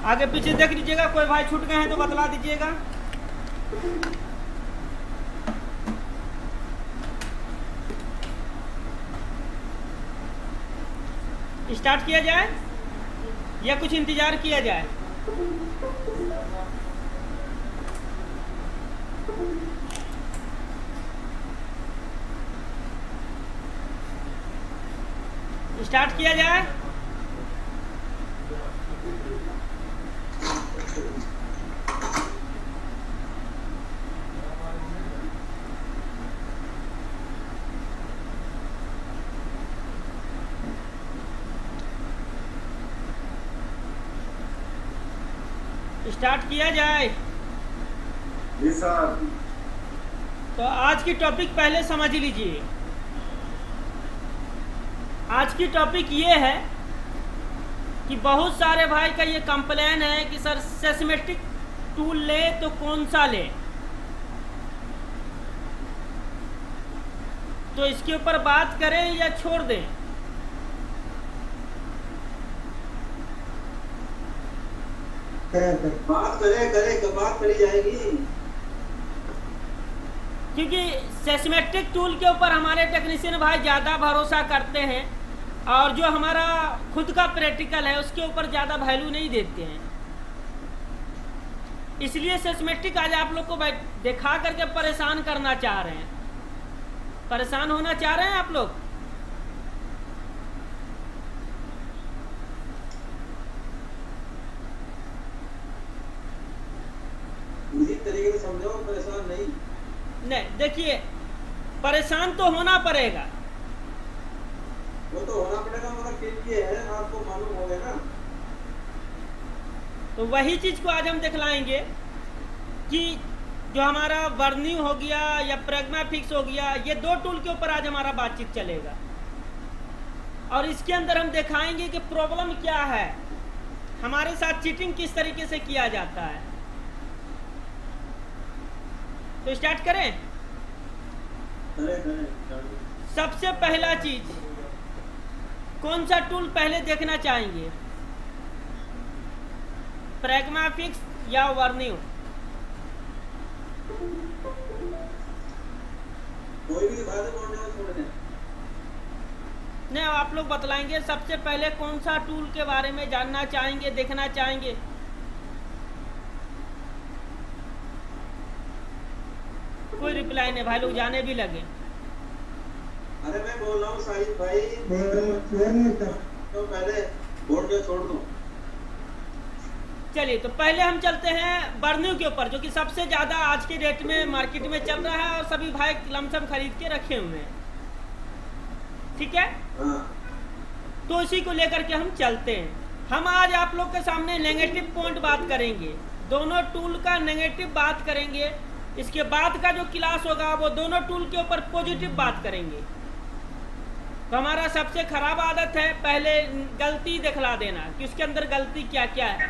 आगे पीछे देख लीजिएगा, कोई भाई छूट गए हैं तो बतला दीजिएगा। स्टार्ट किया जाए या कुछ इंतजार किया जाए? स्टार्ट किया जाए। स्टार्ट किया जाए। जी सर। तो आज की टॉपिक पहले समझ लीजिए। आज की टॉपिक ये है कि बहुत सारे भाई का ये कंप्लेन है कि सर सेस्मेटिक टूल ले तो कौन सा ले। तो इसके ऊपर बात करें या छोड़ दें? बात करी जाएगी, क्योंकि सेस्मेटिक टूल के ऊपर हमारे टेक्नीशियन भाई ज़्यादा भरोसा करते हैं और जो हमारा खुद का प्रैक्टिकल है उसके ऊपर ज़्यादा वैल्यू नहीं देते हैं। इसलिए सेस्मेटिक आज आप लोग को दिखा करके परेशान करना चाह रहे हैं। परेशान होना चाह रहे हैं आप लोग? इसी तरीके से समझो, परेशान नहीं। नहीं, देखिए परेशान तो होना पड़ेगा। वो तो होना पड़ेगा, मगर फिर ये है आपको मालूम हो गया ना। तो वही चीज़ को आज हम दिखलाएंगे कि जो हमारा वर्निंग हो गया या प्रेग्मा फिक्स हो गया, ये दो टूल के ऊपर आज हमारा बातचीत चलेगा। और इसके अंदर हम दिखाएंगे कि प्रॉब्लम क्या है, हमारे साथ चीटिंग किस तरीके से किया जाता है। तो स्टार्ट करें। सबसे पहला चीज, कौन सा टूल पहले देखना चाहेंगे, प्रेग्मा फिक्स या वर्निंग? कोई भी छोड़ दें। नहीं, आप लोग बतलाएंगे सबसे पहले कौन सा टूल के बारे में जानना चाहेंगे, देखना चाहेंगे। कोई रिप्लाई नहीं, भाई लोग जाने भी लगे। अरे मैं बोल रहा हूँ साहिब भाई, तो पहले बोर्ड पे छोड़ दो। चलिए, तो पहले हम चलते हैं बर्निंग के ऊपर, जो कि सबसे ज़्यादा आज के डेट में मार्केट में चल रहा है और सभी भाई लमसम खरीद के रखे हुए हैं। ठीक है, तो इसी को लेकर के हम चलते हैं। हम आज आप लोग के सामने नेगेटिव पॉइंट बात करेंगे, दोनों टूल का नेगेटिव बात करेंगे। इसके बाद का जो क्लास होगा वो दोनों टूल के ऊपर पॉजिटिव बात करेंगे। तो हमारा सबसे खराब आदत है पहले गलती दिखला देना कि उसके अंदर गलती क्या क्या है।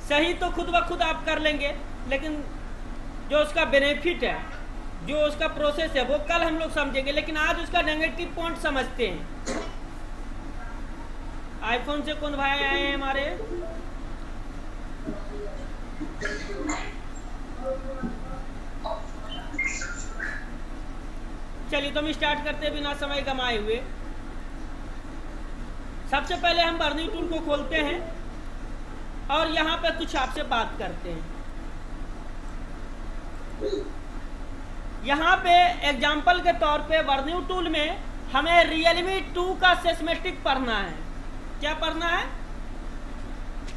सही तो खुद ब खुद आप कर लेंगे, लेकिन जो उसका बेनिफिट है, जो उसका प्रोसेस है, वो कल हम लोग समझेंगे। लेकिन आज उसका नेगेटिव पॉइंट समझते हैं। आईफोन से कौन भाई आए हैं हमारे? चलिए, तो हम स्टार्ट करते हैं बिना समय गंवाए हुए। सबसे पहले हम बर्निंग टूल को खोलते हैं और यहाँ पे कुछ आपसे बात करते हैं। यहाँ पे एग्जाम्पल के तौर पे बर्निंग टूल में हमें Realme 2 का सेस्मेटिक पढ़ना है। क्या पढ़ना है?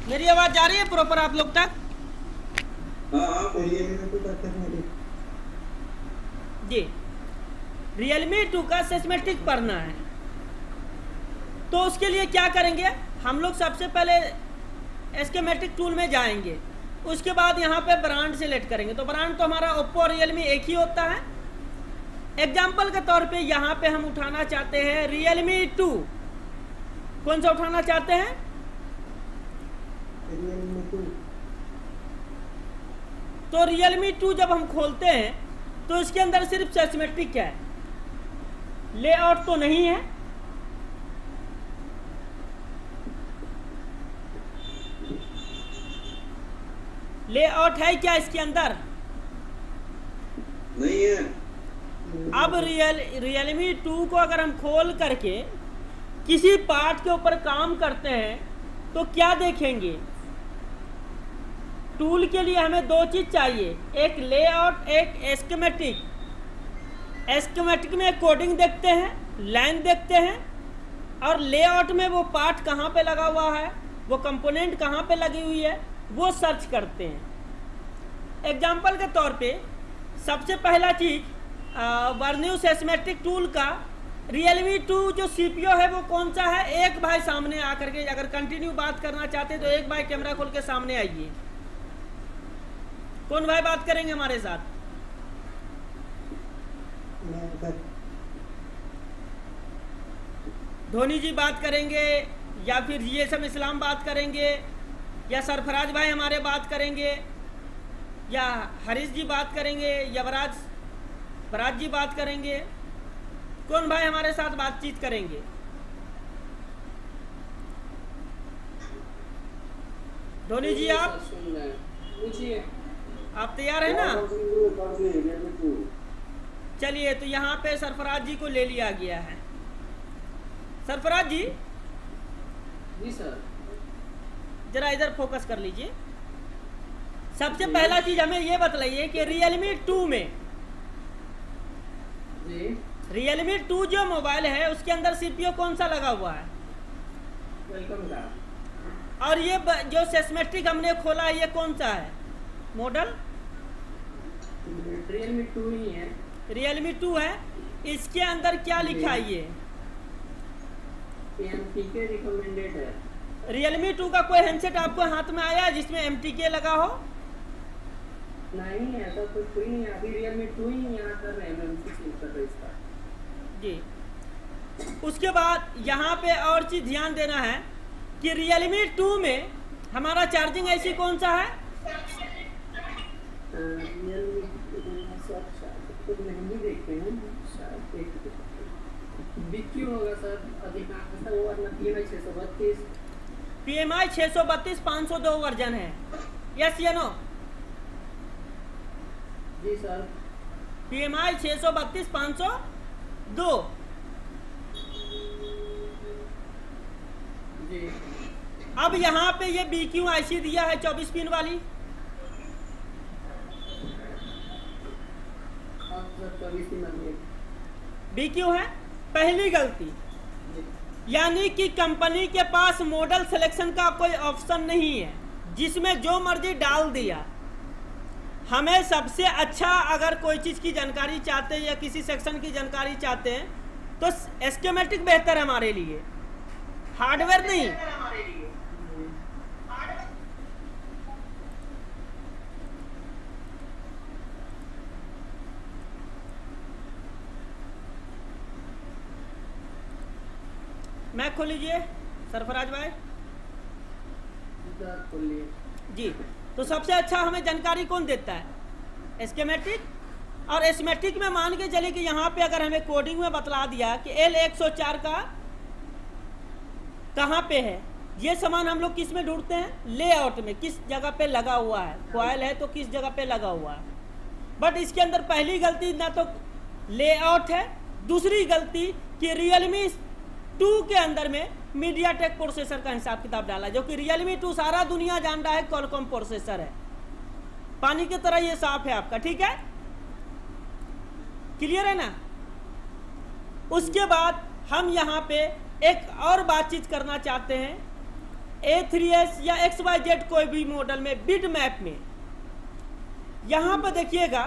मेरी आवाज जा रही है प्रॉपर आप लोग तक? जी, Realme 2 का सेस्मेटिक पढ़ना है। तो उसके लिए क्या करेंगे, हम लोग सबसे पहले एस्केमेटिक टूल में जाएंगे। उसके बाद यहाँ पे ब्रांड सेलेक्ट करेंगे। तो ब्रांड तो हमारा ओप्पो और रियलमी एक ही होता है। एग्जाम्पल के तौर पे यहाँ पे हम उठाना चाहते हैं Realme 2। कौन सा उठाना चाहते हैं? Realme 2। तो Realme 2 जब हम खोलते हैं तो इसके अंदर सिर्फ सेस्मेटिक है, लेआउट तो नहीं है। लेआउट है क्या इसके अंदर? नहीं है। अब रियलमी 2 को अगर हम खोल करके किसी पार्ट के ऊपर काम करते हैं तो क्या देखेंगे? टूल के लिए हमें दो चीज चाहिए, एक लेआउट, एक एस्केमेटिक। एस्केमेटिक में कोडिंग देखते हैं, लाइन देखते हैं, और लेआउट में वो पार्ट कहाँ पे लगा हुआ है, वो कंपोनेंट कहाँ पे लगी हुई है, वो सर्च करते हैं। एग्जाम्पल के तौर पे सबसे पहला चीज वर्न्यू एस्केमेटिक टूल का रियलमी 2 जो सीपीयू है वो कौन सा है? एक भाई सामने आकर के अगर कंटिन्यू बात करना चाहते हैं तो एक भाई कैमरा खोल के सामने आइए। कौन भाई बात करेंगे हमारे साथ? धोनी जी बात करेंगे, या फिर जीएसएम इस्लाम बात करेंगे, या सरफराज भाई हमारे बात करेंगे, या हरीश जी बात करेंगे, या बराज जी बात करेंगे? कौन भाई हमारे साथ बातचीत करेंगे? धोनी जी आप तैयार है ना? चलिए, तो यहाँ पे सरफराज जी को ले लिया गया है। सरफराज जी सर, जरा इधर फोकस कर लीजिए। सबसे पहला चीज हमें ये बतलाइए कि रियलमी 2 में रियलमी 2 जो मोबाइल है उसके अंदर सीपीयू कौन सा लगा हुआ है? वेलकम का। और ये जो सेस्मेट्रिक हमने खोला है ये कौन सा है मॉडल? रियलमी 2 ही है। रियलमी 2 है। इसके अंदर क्या लिखा है? ये एमटीके रिकमेंडेड है। रियलमी 2 का कोई हैंडसेट आपको हाथ में आया जिसमें एमटीके लगा हो? नहीं, ऐसा कुछ कोई नहीं। अभी रियलमी 2 ही यहाँ कर रहे हैं, कर रहे इसका जी। उसके बाद यहाँ पे और चीज ध्यान देना है कि रियलमी 2 में हमारा चार्जिंग ऐसी कौन सा है? महंगी देखते हैं, BQ होगा सर अधिकांश, वो वरना PMI 632 PMI 632 502 वर्जन है। यस या नो? जी सर। PMI 632 502 जी। अब यहाँ पे ये BQ IC दिया है 24 पिन वाली। BQ है। पहली गलती, यानी कि कंपनी के पास मॉडल सिलेक्शन का कोई ऑप्शन नहीं है जिसमें जो मर्जी डाल दिया। हमें सबसे अच्छा अगर कोई चीज़ की जानकारी चाहते हैं या किसी सेक्शन की जानकारी चाहते हैं तो एस्केमेटिक बेहतर है हमारे लिए, हार्डवेयर नहीं। मैक खोल लीजिए सरफराज भाई जी। तो सबसे अच्छा हमें जानकारी कौन देता है? एस्केमेटिक। और एस्केमेटिक में मान के चले कि यहाँ पे अगर हमें कोडिंग में बतला दिया कि L104 का कहाँ पे है, ये सामान हम लोग किस में ढूंढते हैं? लेआउट में, किस जगह पे लगा हुआ है। कॉइल है तो किस जगह पे लगा हुआ है। बट इसके अंदर पहली गलती ना तो लेआउट है, दूसरी गलती कि रियलमी 2 के अंदर में मीडियाटेक प्रोसेसर का हिसाब किताब डाला, जो कि रियलमी 2 सारा दुनिया जान रहा है क्वालकॉम प्रोसेसर है। पानी की तरह ये साफ है आपका, ठीक है? क्लियर है ना? उसके बाद हम यहाँ पे एक और बातचीत करना चाहते हैं। A3s या XYZ कोई भी मॉडल में बिट मैप में यहाँ पर देखिएगा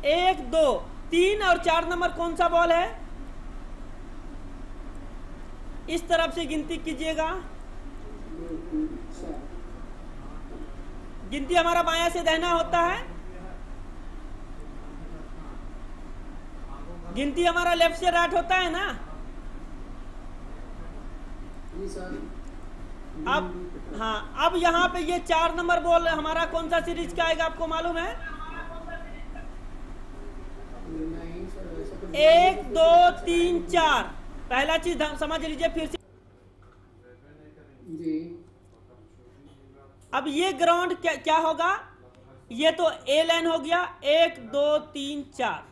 1, 2, 3 और 4 नंबर कौन सा बॉल है? इस तरफ से गिनती कीजिएगा। गिनती हमारा बायां से दाहिना होता है, गिनती हमारा लेफ्ट से राइट होता है ना? अब हाँ, अब यहाँ पे ये 4 नंबर बॉल हमारा कौन सा सीरीज का आएगा आपको मालूम है? 1, 2, 3, 4। पहला चीज समझ लीजिए फिर से जी। अब ये ग्राउंड क्या क्या होगा, ये तो ए लाइन हो गया, 1 2 3 4,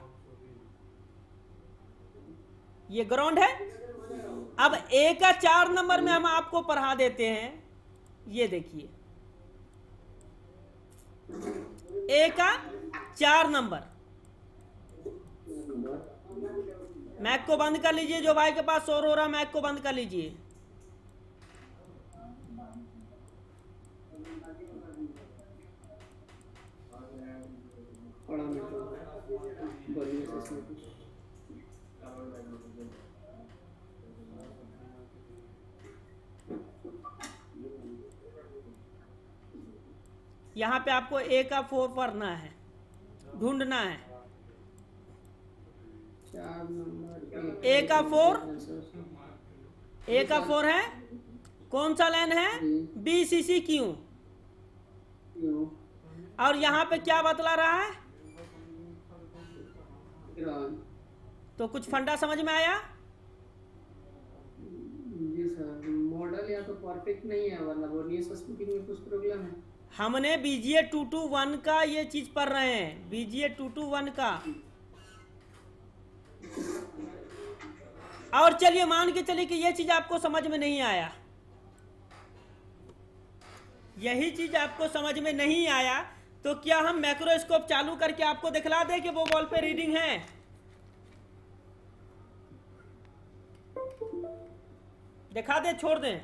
ये ग्राउंड है। अब ए का 4 नंबर में हम आपको पढ़ा देते हैं, ये देखिए ए का 4 नंबर। मैक को बंद कर लीजिए, जो भाई के पास शोर हो रहा है मैक को बंद कर लीजिए। यहाँ पे आपको ए का 4 पढ़ना है, ढूंढना है। ए का 4, ए का 4 है, कौन सा लाइन है, बी सी सी क्यू। और यहाँ पे क्या बतला रहा है, तो कुछ फंडा समझ में आया? जी सर, मॉडल या तो परफेक्ट नहीं है, वरना बोर्नियस स्पीकिंग में कुछ प्रॉब्लम है। हमने बीजीए 221 का ये चीज पढ़ रहे हैं, बीजीए 221 का। और चलिए मान के चलिए कि ये चीज आपको समझ में नहीं आया, यही चीज आपको समझ में नहीं आया, तो क्या हम मैक्रोस्कोप चालू करके आपको दिखला दें कि वो बॉल पे रीडिंग है? दिखा दे, छोड़ दें?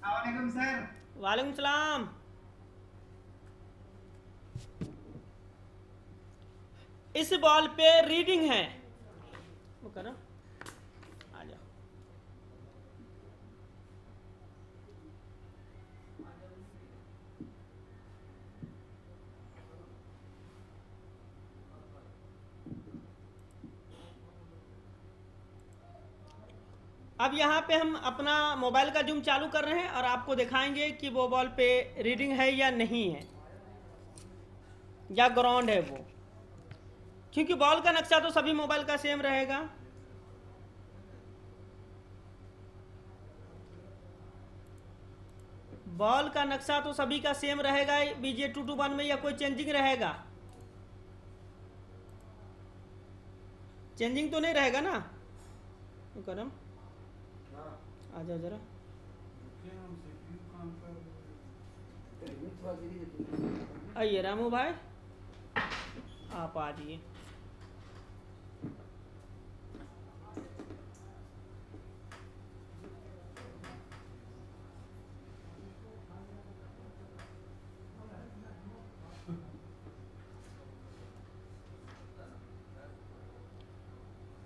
वालेकुम सर। वालेकुम सलाम। इस बॉल पे रीडिंग है, वो करो, आ जाओ। अब यहाँ पे हम अपना मोबाइल का जूम चालू कर रहे हैं और आपको दिखाएंगे कि वो बॉल पे रीडिंग है या नहीं है, या ग्राउंड है वो, क्योंकि बॉल का नक्शा तो सभी मोबाइल का सेम रहेगा। बॉल का नक्शा तो सभी का सेम रहेगा बीजीए 221 में, या कोई चेंजिंग रहेगा? चेंजिंग तो नहीं रहेगा ना? करम आ जाओ जरा, आइए रामू भाई, आप आ जाइए।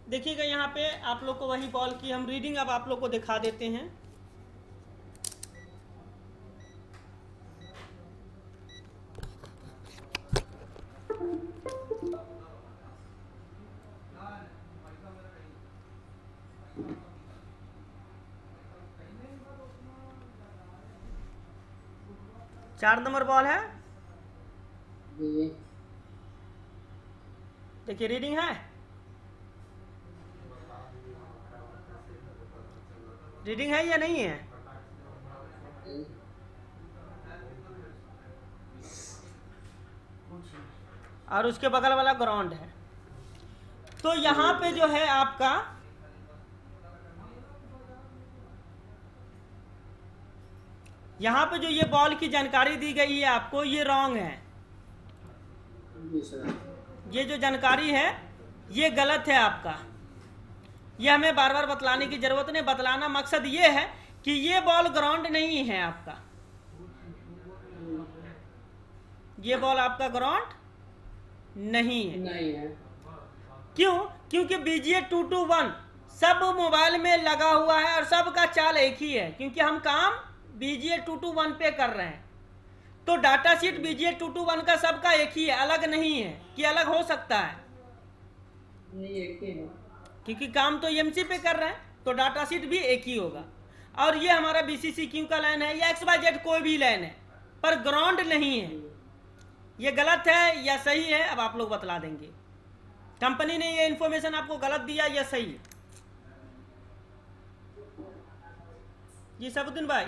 देखिएगा यहाँ पे आप लोग को वही बॉल की हम रीडिंग अब आप लोग को दिखा देते हैं। चार नंबर बॉल है, देखिए रीडिंग है, रीडिंग है या नहीं है? और उसके बगल वाला ग्राउंड है। तो यहां पे जो है आपका यहां पे जो ये बॉल की जानकारी दी गई है आपको, ये रॉन्ग है। ये जो जानकारी है ये गलत है आपका। ये हमें बार बार बतलाने की जरूरत नहीं, बतलाना मकसद ये है कि ये बॉल ग्राउंड नहीं है आपका, ये बॉल आपका ग्राउंड नहीं है। क्यों? क्योंकि बीजीए 221 सब मोबाइल में लगा हुआ है और सबका चाल एक ही है, क्योंकि हम काम बीजीए 221 पे कर रहे हैं। तो डाटा शीट बीजीए 221 का सबका एक ही है, अलग नहीं है कि अलग हो सकता है, एक ही है। क्योंकि काम तो एमसी पे कर रहे हैं, तो डाटा शीट भी एक ही होगा। और ये हमारा बीसीसी क्यू का लाइन है या XYZ कोई भी लाइन है, पर ग्राउंड नहीं है। ये गलत है या सही है अब आप लोग बतला देंगे। कंपनी ने ये इन्फॉर्मेशन आपको गलत दिया या सही? जी सबुद्दीन भाई,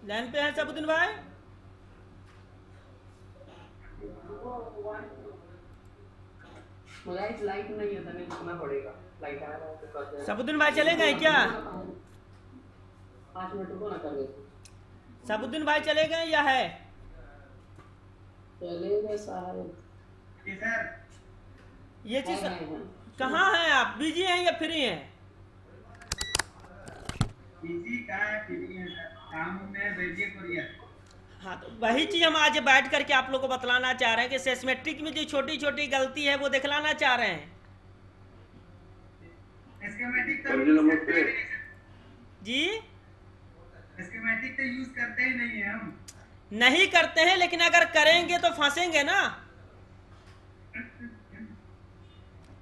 लाइन पे हैं सबुद्दीन भाई? लाइट नहीं है तो नहीं रुकना पड़ेगा। लाइट आ रहा है तो कर दे। सबुद्दीन भाई चले गए क्या? 5 मिनट रुको ना, कर दे। सबुद्दीन भाई चले गए या है? चले गए साहब। जी सर। ये चीज हैं। कहाँ हैं आप? बिजी हैं या फ्री हैं? बिजी का फ्री है सर, काम में भेजिए कुरियर। हाँ, तो वही चीज हम आज बैठ करके आप लोग को बतलाना चाह रहे हैं कि सेस्मेट्रिक में जो छोटी छोटी गलती है वो दिखलाना चाह रहे हैं। स्कीमेटिक तो यूज करते ही नहीं सर। जी स्कीमेटिक तो यूज करते ही नहीं है हम। नहीं करते हैं, लेकिन अगर करेंगे तो फंसेंगे ना,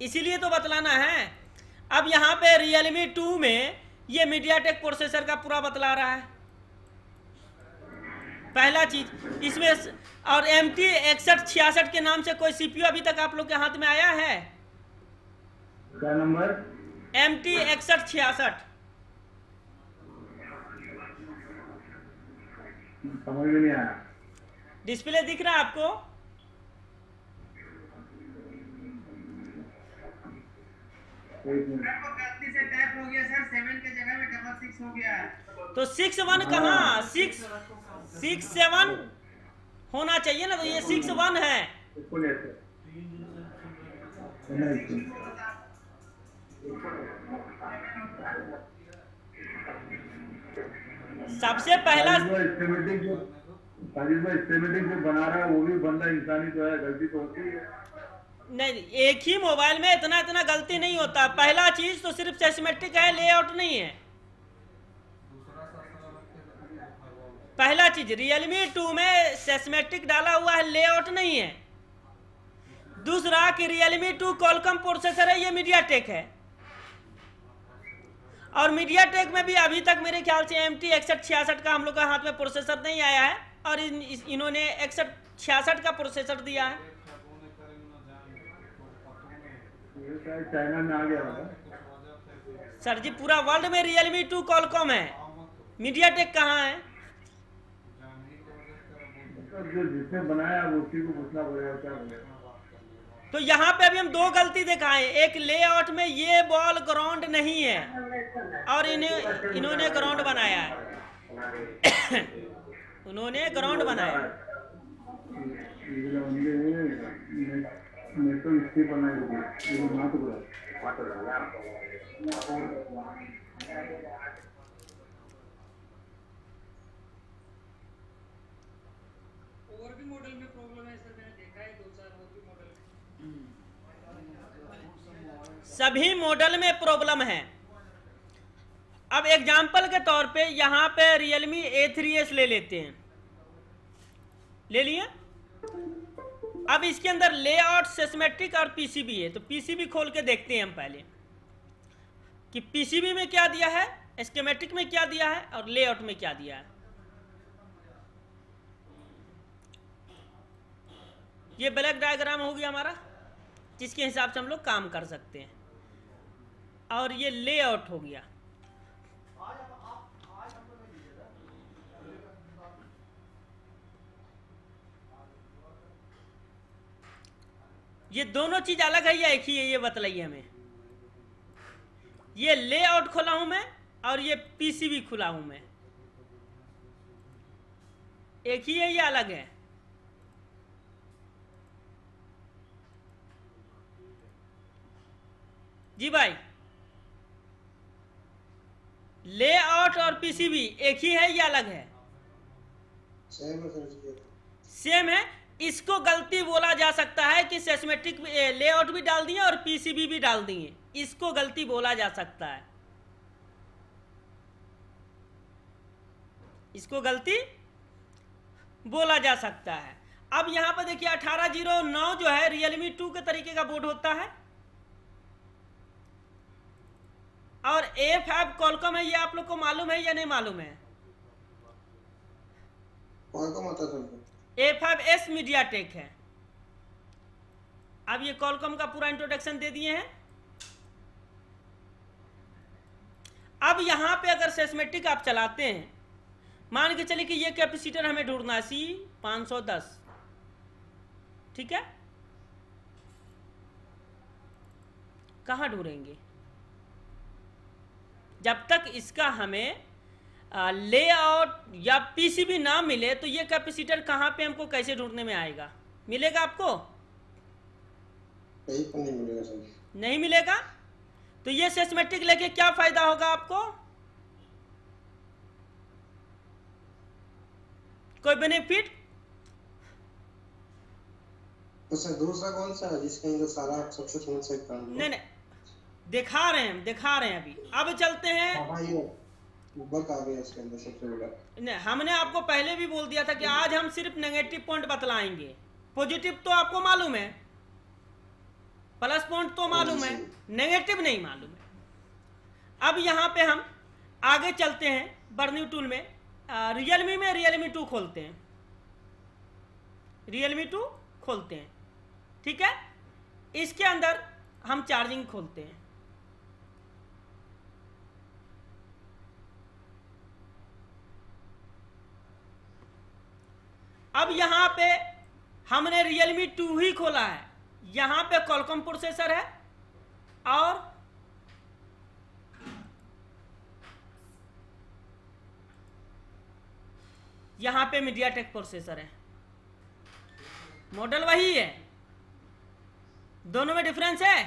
इसीलिए तो बतलाना है। अब यहाँ पे Realme 2 में ये मीडियाटेक प्रोसेसर का पूरा बतला रहा है, पहला चीज इसमें। और MT 6166 के नाम से कोई CPU अभी तक आप लोग के हाथ में आया है? क्या नंबर? MT 6166। समझ में नहीं आया। डिस्प्ले दिख रहा है आपको? गलती से टैप हो गया सर, 7 के जगह में 666 हो गया है। तो 61 कहाँ? 67 होना चाहिए ना, तो ये 61 है। सबसे पहला स्कीमेटिक जो बना रहा है वो भी बंदा इंसानी तो है, गलती तो होती है। नहीं, एक ही मोबाइल में इतना इतना गलती नहीं होता। पहला चीज तो सिर्फ सेस्मेट्रिक है, लेआउट नहीं है। पहला चीज Realme 2 में सेस्मेट्रिक डाला हुआ है, लेआउट नहीं है। दूसरा कि Realme 2 Qualcomm प्रोसेसर है, ये मीडियाटेक है। और मीडियाटेक में भी अभी तक मेरे ख्याल से MT 6166 का हम लोग का हाथ में प्रोसेसर नहीं आया है, और इन्होंने 6166 का प्रोसेसर दिया है। चाइना में आ गया सर जी, पूरा वर्ल्ड में Realme 2 Qualcomm है, मीडियाटेक कहाँ है? जो जिसने बनाया वो उसी को पूछना पड़ेगा क्या बोलेगा। तो यहाँ पे अभी हम दो गलती दिखाएं। एक, लेआउट में ये बॉल ग्राउंड नहीं है, और इन्होंने ग्राउंड बनाया है। उन्होंने ग्राउंड बनाया। मैं तो इससे बनाया और भी मॉडल में प्रॉब्लम है सर, मैंने देखा है 2-4 और भी मॉडल में। सभी मॉडल में प्रॉब्लम है। अब एग्जांपल के तौर पे यहाँ पे Realme A3s ले लेते हैं, ले लिए। अब इसके अंदर लेआउट, सेस्मेट्रिक और PCB है। तो PCB खोल के देखते हैं हम पहले कि PCB में क्या दिया है, स्कीमेटिक में क्या दिया है, और लेआउट में क्या दिया है। ये ब्लैक डायग्राम हो गया हमारा, जिसके हिसाब से हम लोग काम कर सकते हैं। और ये लेआउट हो गया। ये दोनों चीज अलग है या एक ही है, ये बताइए हमें। ये लेआउट खोला हूं मैं, और ये PCB खुला हूं मैं, एक ही है या अलग है? जी भाई, लेआउट और PCB एक ही है या अलग है? सेम है सर। सेम है। इसको गलती बोला जा सकता है कि सेस्मेट्रिक लेआउट भी डाल दिए और PCB भी डाल दिए, इसको गलती बोला जा सकता है। इसको गलती बोला जा सकता है। अब यहां पर देखिए 1809 जो है Realme 2 के तरीके का बोर्ड होता है, और A5 Qualcomm है। ये आप लोग को मालूम है या नहीं मालूम है? Qualcomm आता सर। A5S मीडियाटेक है। अब ये Qualcomm का पूरा इंट्रोडक्शन दे दिए हैं। अब यहाँ पे अगर सेस्मेटिक आप चलाते हैं, मान के चलिए कि ये कैपेसिटर हमें ढूंढना है C510, ठीक है, कहाँ ढूंढेंगे? जब तक इसका हमें लेआउट या पीसीबी ना मिले तो ये कैपेसिटर कहाँ पे हमको कैसे ढूंढने में आएगा? मिलेगा आपको? कहीं पर नहीं मिलेगा सर। नहीं मिलेगा। तो ये सेस्मेटिक लेके क्या फायदा होगा आपको? कोई बेनिफिट? तो सर दूसरा कौन सा है जिसके अंदर सारा सक्सेसफुल से काम? नहीं, दिखा रहे हैं अभी। अब चलते हैं। हाँ, ये बग आ गया इसके अंदर सबसे बड़ा। नहीं, हमने आपको पहले भी बोल दिया था कि आज हम सिर्फ नेगेटिव पॉइंट बतलाएंगे, पॉजिटिव तो आपको मालूम है, प्लस पॉइंट तो मालूम है, नेगेटिव नहीं मालूम है। अब यहाँ पे हम आगे चलते हैं बर्न्यू टूल में, रियलमी 2 खोलते हैं, रियलमी 2 खोलते हैं, ठीक है। इसके अंदर हम चार्जिंग खोलते हैं। अब यहां पे हमने रियलमी 2 ही खोला है, यहां पे क्वालकॉम प्रोसेसर है और यहां पे मीडियाटेक प्रोसेसर है, मॉडल वही है, दोनों में डिफरेंस है।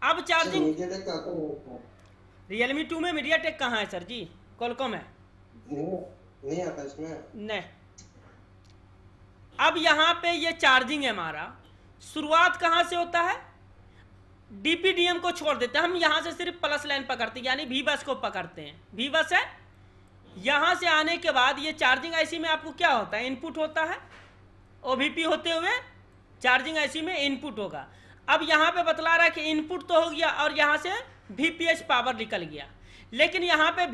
अब चार्जिंग रियलमी 2 में मीडियाटेक कहाँ है सर जी? क्वालकॉम है, नहीं आता इसमें। नहीं। अब यहां पे ये चार्जिंग है हमारा, शुरुआत कहां से होता है? डीपीडीएम को छोड़ देते हैं हम, यहां से सिर्फ प्लस लाइन पकड़ते हैं, यानी वी बस को पकड़ते हैं। वी बस है, यहां से आने के बाद ये चार्जिंग आईसी में आपको क्या होता है? इनपुट होता है, ओवीपी होते हुए चार्जिंग आईसी में इनपुट होगा। अब यहां पे बतला रहा है कि इनपुट तो हो गया और यहां से वीपीएच पावर निकल गया, लेकिन यहाँ पे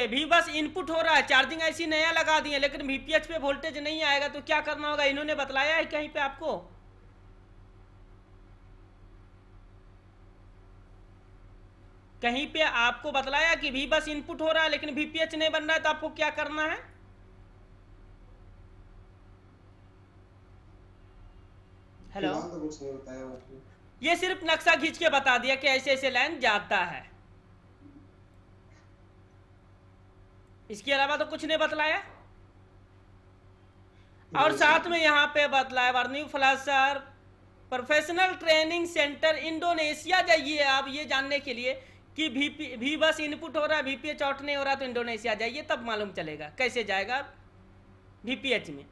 वी बस इनपुट हो रहा है, चार्जिंग आईसी नया लगा दिए, लेकिन वीपीएच पे वोल्टेज नहीं आएगा। तो क्या करना होगा? इन्होंने बतलाया है कहीं पे आपको? कहीं पे आपको बतलाया कि वी बस इनपुट हो रहा है लेकिन वीपीएच नहीं बन रहा है, तो आपको क्या करना है? हेलो, तो कुछ नहीं बताया, ये सिर्फ नक्शा खींच के बता दिया कि ऐसे ऐसे लाइन जाता है, इसके अलावा तो कुछ नहीं बतलाया। और साथ में यहाँ पे बतलाया बर्न्यू फ्लैशर प्रोफेशनल ट्रेनिंग सेंटर इंडोनेशिया जाइए आप, ये जानने के लिए कि वी बस इनपुट हो रहा है, वीपीएच आउट नहीं हो रहा, तो इंडोनेशिया जाइए, तब मालूम चलेगा कैसे जाएगा वीपीएच में,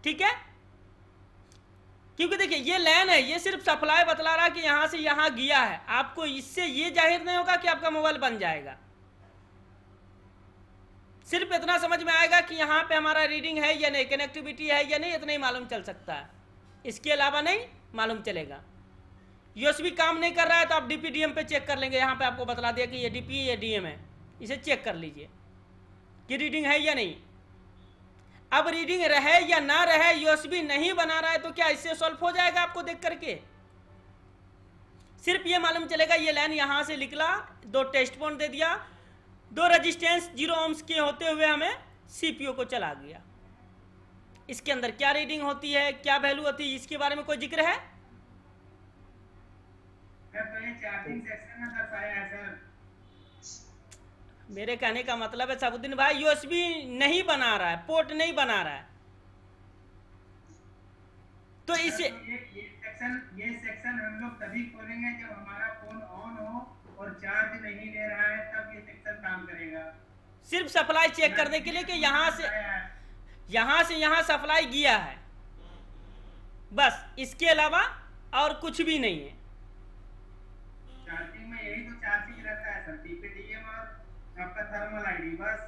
ठीक है। क्योंकि देखिए ये लाइन है, ये सिर्फ सप्लाई बतला रहा है कि यहां से यहां गया है, आपको इससे ये जाहिर नहीं होगा कि आपका मोबाइल बन जाएगा। सिर्फ इतना समझ में आएगा कि यहाँ पे हमारा रीडिंग है या नहीं, कनेक्टिविटी है या नहीं, इतना ही मालूम चल सकता है, इसके अलावा नहीं मालूम चलेगा। यूएसबी काम नहीं कर रहा है तो आप डीपीडीएम पे चेक कर लेंगे, यहाँ पे आपको बतला दिया कि ये डीपी या डीएम है, इसे चेक कर लीजिए कि रीडिंग है या नहीं। अब रीडिंग रहे या ना रहे, यूएसबी नहीं बना रहा है तो क्या इससे सॉल्व हो जाएगा आपको देख करके? सिर्फ ये मालूम चलेगा ये लाइन यहाँ से निकला, 2 टेस्ट पॉइंट दे दिया, 2 रेजिस्टेंस 0 ohms के होते हुए हमें सीपीयू को चला गया। इसके अंदर क्या रीडिंग होती है, क्या वैल्यू होती है, इसके बारे में कोई जिक्र है? तो ये चार्जिंग सेक्शन में दर्शाया है सर। मेरे कहने का मतलब है साबुद्दीन भाई, यूएसबी नहीं बना रहा है, पोर्ट नहीं बना रहा है, तो इसे ये सेक्शन हम लोग तभी खोलेंगे जब हमारा फोन ऑन हो और चार्ज नहीं ले रहा है, तब ये सेक्शन काम करेगा। सिर्फ सप्लाई चेक करने के लिए कि यहाँ से यहाँ सप्लाई गया है, बस, इसके अलावा और कुछ भी नहीं है। चार्जिंग में यही तो चार्जिंग रहता है सर, डीपीडीएम और आपका थर्मल आईडी, बस।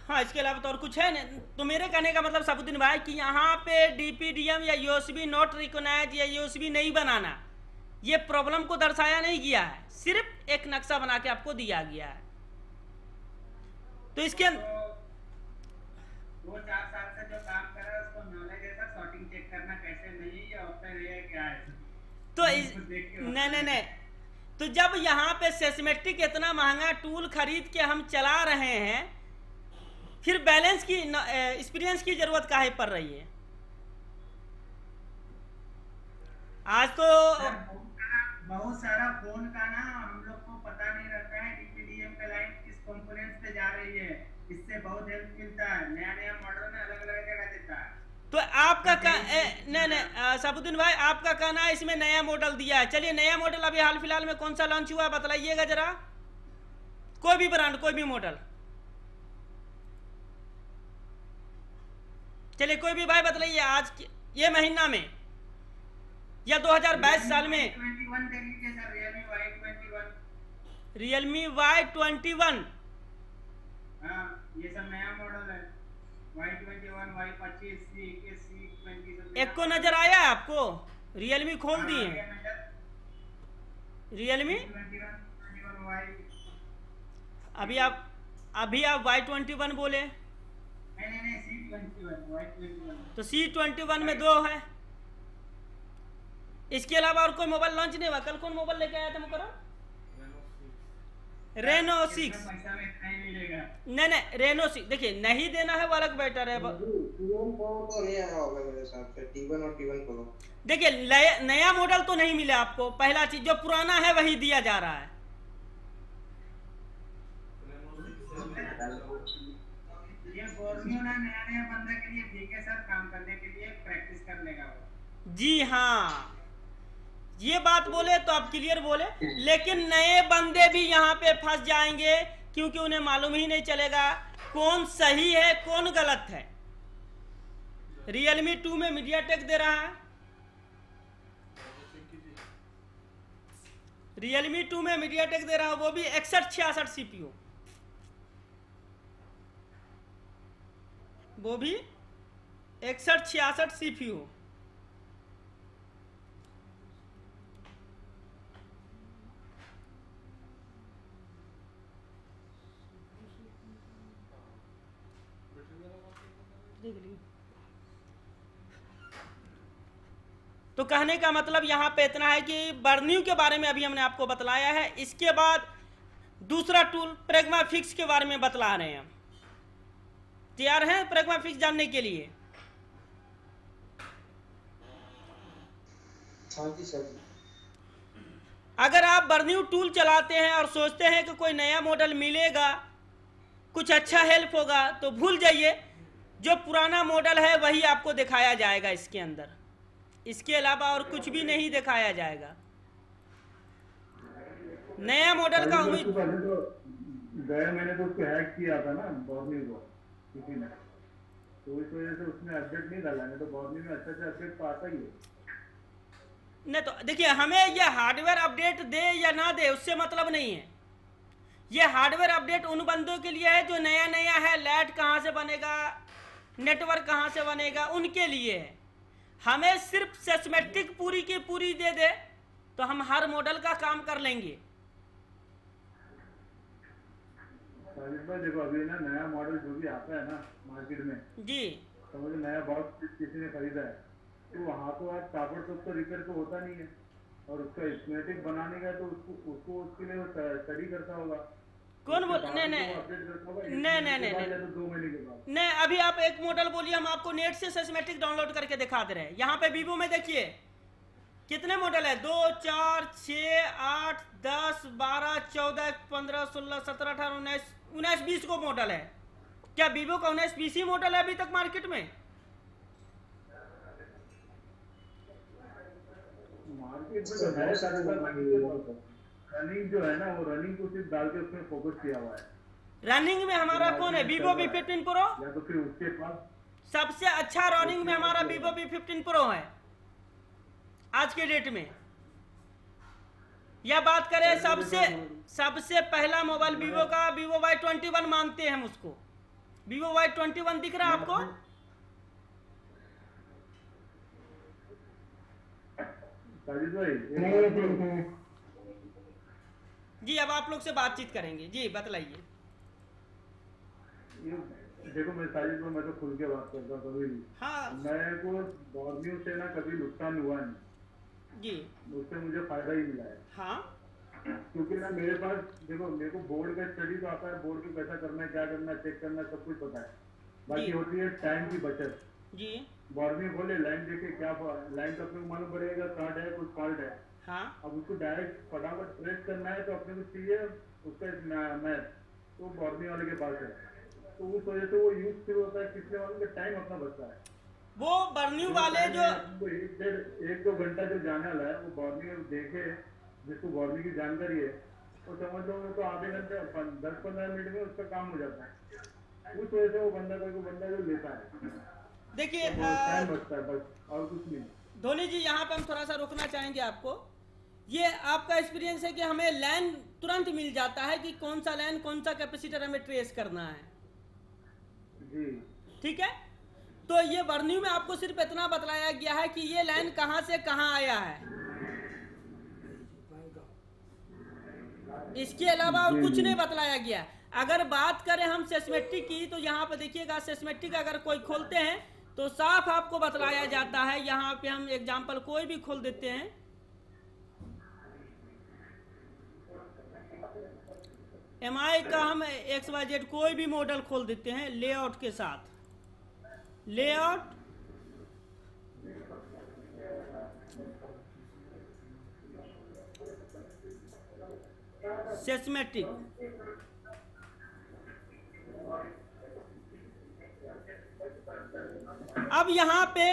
हाँ, इसके अलावा तो और कुछ है नहीं। तो मेरे कहने का मतलब साबुद्दीन भाई कि यहाँ पे डीपीडीएम या यूएसबी नॉट रिकॉग्नाइज या यूएसबी नहीं बनाना, ये प्रॉब्लम को दर्शाया नहीं गया है, सिर्फ एक नक्शा बना के आपको दिया गया है। तो इसके अंदर 2-4 साल से जो काम कर रहा है उसको नॉलेज है सर, सॉर्टिंग चेक करना कैसे नहीं, या ऑप्शन ये क्या है तो नहीं, तो जब यहाँ पे सेस्मेटिक इतना महंगा टूल खरीद के हम चला रहे हैं, फिर बैलेंस की एक्सपीरियंस की जरूरत काहे पड़ रही है? आज तो बहुत सारा फोन का ना हम लोग को पता नहीं रहता है DPDM का लाइन किस कंपोनेंट्स पे जा रही है, इससे बहुत हेल्प मिलता है। नया नया मॉडल में अलग अलग जगह देता है। तो आपका नहीं साबुद्दीन भाई, आपका कहना है इसमें नया मॉडल दिया है। चलिए, नया मॉडल अभी हाल फिलहाल में कौन सा लॉन्च हुआ बतलाइएगा जरा, कोई भी ब्रांड, कोई भी मॉडल। चलिए कोई भी भाई बतलाइए, आज ये महीना में या 2022 साल में। Realme Y21, हाँ, ये सब नया मॉडल है। Y21, Y25, C21, C20 एक को नजर आया आपको? Realme खोल दिए Realme। अभी आप Y21 बोले। नहीं, C21, Y21। तो C21 में 2 है। इसके अलावा और कोई मोबाइल लॉन्च नहीं हुआ। कल कौन मोबाइल लेके आया था मुकरम? रेनो 6। नहीं, रेनो 6 देखिए, नहीं देना है वो अलग बेटर है। देखिए नया मॉडल तो नहीं मिला आपको, पहला चीज जो पुराना है वही दिया जा रहा है। ये नया बंदे के लिए ठीक है सर, काम करने के लिए, प्रैक्टिस करने का। जी हाँ, ये बात बोले तो आप क्लियर बोले, लेकिन नए बंदे भी यहाँ पे फंस जाएंगे, क्योंकि उन्हें मालूम ही नहीं चलेगा कौन सही है कौन गलत है। Realme 2 में MediaTek दे रहा है, Realme 2 में MediaTek दे रहा है, वो भी 6166 CPU, वो भी 6166 CPU। तो कहने का मतलब यहाँ पे इतना है कि बर्न्यू के बारे में अभी हमने आपको बतलाया है। इसके बाद दूसरा टूल प्रेग्मा फिक्स के बारे में बतला रहे हैं हम। तैयार हैं प्रेग्मा फिक्स जानने के लिए? अगर आप बर्न्यू टूल चलाते हैं और सोचते हैं कि कोई नया मॉडल मिलेगा, कुछ अच्छा हेल्प होगा, तो भूल जाइए। जो पुराना मॉडल है वही आपको दिखाया जाएगा इसके अंदर, इसके अलावा और कुछ भी नहीं दिखाया जाएगा। नया मॉडल का उम्मीद गए महीने तो उसको हैक किया था ना बॉर्नी को किसी ने, तो इस वजह से उसने अपडेट नहीं डाला, नहीं तो बॉर्नी में अच्छा अच्छा अपडेट तो आता ही है। नहीं तो देखिए, हमें ये हार्डवेयर अपडेट दे या ना दे उससे मतलब नहीं है। ये हार्डवेयर अपडेट उन बंदों के लिए है जो नया नया है, लैट कहाँ से बनेगा, नेटवर्क कहाँ से बनेगा, उनके लिए है। हमें सिर्फ सेस्मेटिक पूरी की पूरी दे दे तो हम हर मॉडल का काम कर लेंगे। देखो अभी ना नया मॉडल जो भी आता है ना मार्केट में जी, समझो नया बॉक्स किसी ने खरीदा है, तो वहाँ तो आज कापड़ तो रिपेयर तो होता नहीं है, और उसका स्कीमेटिक बनाने का तो उसको उसके लिए स्टडी करता होगा। कौन बोल? नहीं, अभी आप एक मॉडल बोलिए, हम आपको नेट से सेस्मेटिक डाउनलोड करके दिखा दे रहे हैं। यहाँ पे वीवो में देखिए कितने मॉडल है, 2, 4, 6, 8, 10, 12, 14, 15, 16, 17, 18, 19, 20 को मॉडल है। क्या वीवो का 19-20 ही मॉडल है अभी तक मार्केट में? रनिंग जो है ना, वो रनिंग को सिर्फ डाल के उसमें फोकस किया हुआ है। रनिंग में हमारा कौन है? Vivo V15 pro. या तो फिर उसके पास सबसे अच्छा रनिंग में हमारा वीवो V15 प्रो है आज के डेट में। या बात करें सबसे पहला मोबाइल वीवो का, वीवो Y21 मानते हैं हम उसको। वीवो Y21 दिख रहा है आपको? जी, अब आप लोग से बातचीत करेंगे। जी बताइए। देखो मैं साजिद को मैं तो खुल के बात करता हूँ, कभी भी हाँ, मेरे को बॉर्न्यू से ना कभी नुकसान हुआ नहीं जी, उससे मुझे फायदा ही मिला है। हाँ, क्योंकि ना मेरे पास देखो, मेरे को बोर्ड का स्टडी तो आता है, बोर्ड को कैसा करना है, क्या करना है, चेक करना है, सब कुछ पता है। बाकी होती है टाइम की बचत जी। बॉर्निंग खोले, लाइन देखे, क्या लाइन तो अपने को मालूम पड़ेगा कार्ड है, कुछ फॉल्ट है। हाँ। अब उसको डायरेक्ट फटाफट ट्रेस करना है तो अपने को चाहिए उसका मैथ, तो बॉर्निंग वाले के पास है, तो उस वजह से वो यूज शुरू होता है, पिछले वाले का टाइम अपना बचता है। वो बर्न्यू वाले जो 1-2 घंटा जो जाने वाला है वो बॉर्निंग देखे, जिसको बॉर्निंग की जानकारी है, वो समझ लो तो आधे घंटे 10-15 मिनट में उसका काम हो जाता है। उस वजह से वो बंदा जो लेता है, देखिए टाइम बचता है बस, और कुछ नहीं। धोनी जी यहाँ पे हम थोड़ा सा रोकना चाहेंगे आपको। ये आपका एक्सपीरियंस है कि हमें लाइन तुरंत मिल जाता है कि कौन सा लाइन, कौन सा कैपेसिटर हमें ट्रेस करना है जी। ठीक है। तो ये बर्न्यू में आपको सिर्फ इतना बतलाया गया है कि ये लाइन कहाँ से कहाँ आया है, इसके अलावा और कुछ नहीं बतलाया गया। अगर बात करें हम सेस्मेटिक की, तो यहाँ पे देखिएगा सेस्मेटिक अगर कोई खोलते हैं तो साफ आपको बतलाया जाता है। यहाँ पे हम एग्जांपल कोई भी खोल देते हैं, MI का हम XYZ कोई भी मॉडल खोल देते हैं लेआउट के साथ, लेआउट सेस्मेटिक, अब यहाँ पे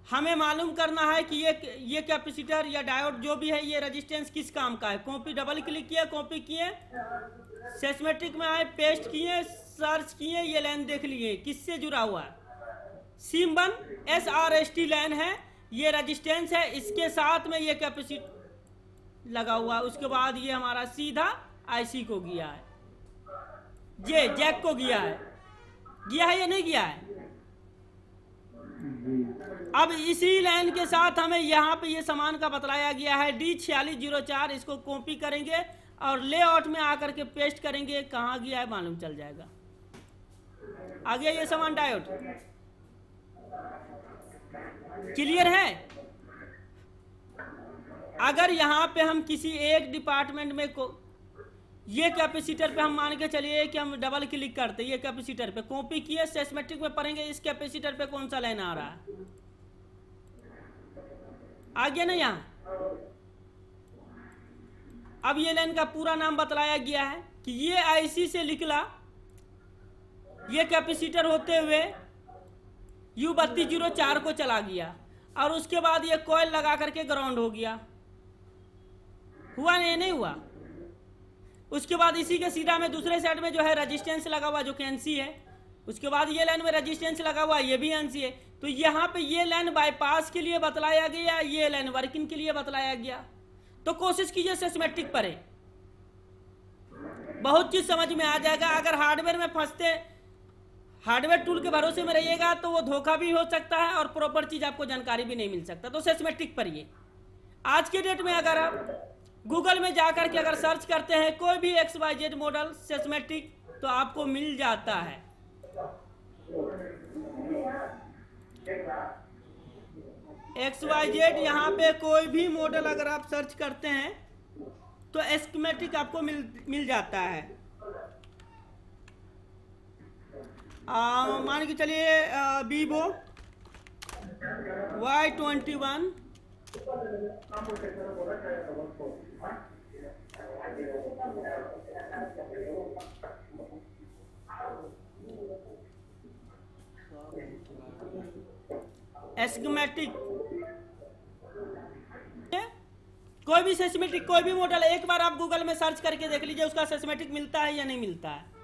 हमें मालूम करना है कि ये कैपेसिटर या डायोड जो भी है ये रेजिस्टेंस किस काम का है। कॉपी डबल क्लिक किया, कॉपी किए, सेस्मेटिक में आए, पेस्ट किए, सर्च किए, ये लाइन देख लिए किससे जुड़ा हुआ है। सिंबल SRST लाइन है, ये रेजिस्टेंस है, इसके साथ में ये कैपेसिटर लगा हुआ। उसके बाद ये हमारा सीधा IC को गया है, ये जैक को गया है या नहीं गया है। अब इसी लाइन के साथ हमें यहाँ पे ये सामान का बतलाया गया है D4604, इसको कॉपी करेंगे और लेआउट में आकर के पेस्ट करेंगे, कहाँ गया है मालूम चल जाएगा। आ गया ये सामान डायोड, क्लियर है। अगर यहाँ पे हम किसी एक डिपार्टमेंट में ये कैपेसिटर पे हम मान के चलिए कि हम डबल क्लिक करते हैं, ये कैपेसिटर पे कॉपी किए, सेस्मेटिक में पढ़ेंगे इस कैपेसिटर पे कौन सा लाइन आ रहा है, आ गया ना यहाँ। अब ये लाइन का पूरा नाम बतलाया गया है कि ये IC से निकला, ये कैपेसिटर होते हुए U3204 को चला गया और उसके बाद ये कॉइल लगा करके ग्राउंड हो गया। हुआ नहीं हुआ। उसके बाद इसी के सीधा में दूसरे साइड में जो है रेजिस्टेंस लगा हुआ जो कि NC है, उसके बाद ये लाइन में रेजिस्टेंस लगा हुआ ये भी NC है। तो यहाँ पे ये लाइन बाईपास के लिए बतलाया गया, ये लाइन वर्किंग के लिए बतलाया गया। तो कोशिश कीजिए सिस्टमैटिक पढ़े, बहुत चीज समझ में आ जाएगा। अगर हार्डवेयर में फंसते, हार्डवेयर टूल के भरोसे में रहिएगा तो वो धोखा भी हो सकता है और प्रॉपर चीज आपको जानकारी भी नहीं मिल सकता। तो सिस्टमैटिक पढ़िए। आज के डेट में अगर आप गूगल में जाकर के अगर सर्च करते हैं कोई भी XYZ मॉडल सिस्टमैटिक तो आपको मिल जाता है। XYZ यहाँ पे कोई भी मॉडल अगर आप सर्च करते हैं तो स्कीमेटिक आपको मिल जाता है। मान के चलिए Vivo Y21 स्कीमेटिक, कोई भी सिस्टमैटिक कोई भी मॉडल एक बार आप गूगल में सर्च करके देख लीजिए उसका सिस्टमैटिक मिलता है या नहीं मिलता है।